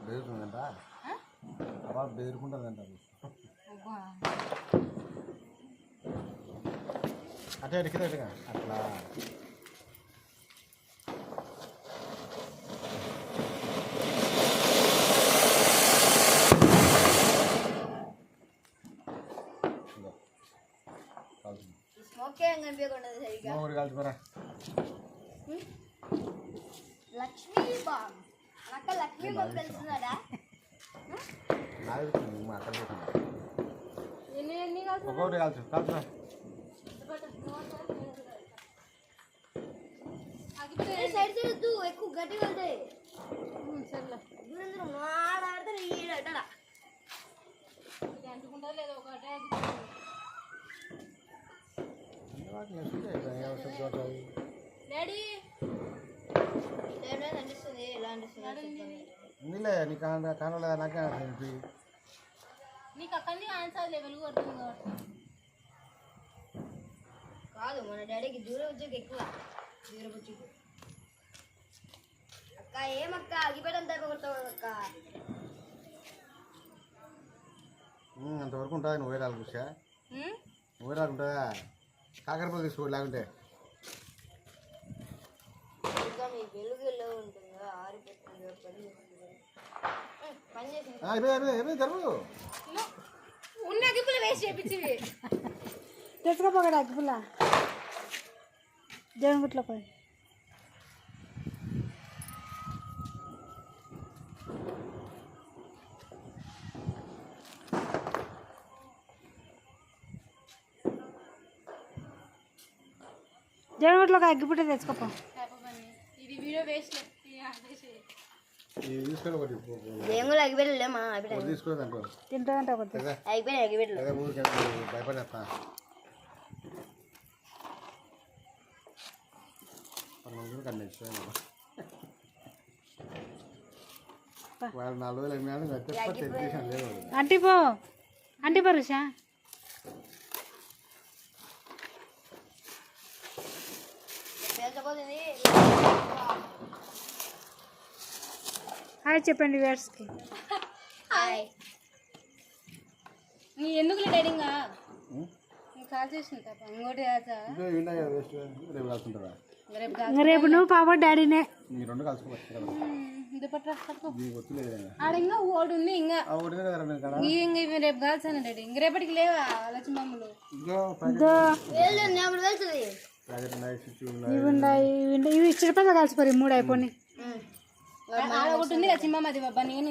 బెదురుతుందంట అబ్బా బెదురుకుంటుందంట అటే అడిగితే అట్లా కలిసిపోరా లక్ష్మీ బామ్ అక్క లక్ష్మీ బామ్ తెలుసున్నాడా ఒక్కొక్కటి కాల్చు కాల్చురా సైడ్ చేయొద్దు ఎక్కువ గట్టిగా వెళ్తాయి అంటుకుంటా లేదా ఒకటే డాడీ అనిపిస్తుంది ఎలా అనిపిస్తుంది నీలే నీ కానలేదా నాకే అనిపి నీకు అక్కడి ఆన్సర్ లెవెల్ కొడుతుంది కాదు మన డాడీకి దూరం వచ్చాక ఎక్కువ దూరం వచ్చి అక్క ఏమక్క అగిపెట్టంత కొడతావు అక్క అంతవరకు ఉంటుంది నువ్వు వేరాలు కూర్చా నువ్వు వేరాలు ఉంటుందా కాకరపల్లి తీసుకో లేకుంటే మీ వెలుగులో ఉంటుందా ఆరిపోతుందా పని చేసి జరుగు ఉన్న అగ్గిపుల్ల వేస్ట్ చేయించింది తెచ్చుకోపోగడ అగ్గిపుల్ల దేవుని గుట్లో పోయి దేవుని గుట్లో అగ్గిపుట్ట తెచ్చుకోపో ఇది వీడియో వేస్ట్ తీసుకొని ఒకటి దేవుళ్ళు అగ్గిపెట్టలే మా తీసుకోలేదు అనుకో తింటుందంటే ఒకటి అయిపోయినాయి అగ్గిపెట్టలు ఊరికి భయపడేస్తా వాళ్ళు 4 రోజులు అయినా లేదు అంటిపో అంటిపో రుషా హాయ్ చెప్పండి వ్యూవర్స్కి హాయ్ నీ ఎందుకు డైడింగా కాల్ చేసిన తప్ప ఇంకోటి రేపు నువ్వు పాప డాడీనే ఆడ ఇంకా ఓడి ఉంది ఇంకా రేపు కాల్చాను డాడీ ఇంక రేపటికి లేవా లక్ష్మమ్మలు ఇవి చిరపద కలిసిపోయి 3 అయిపోయి ఒకటి ఉంది లక్ష్మమ్మ అది బాబా నేను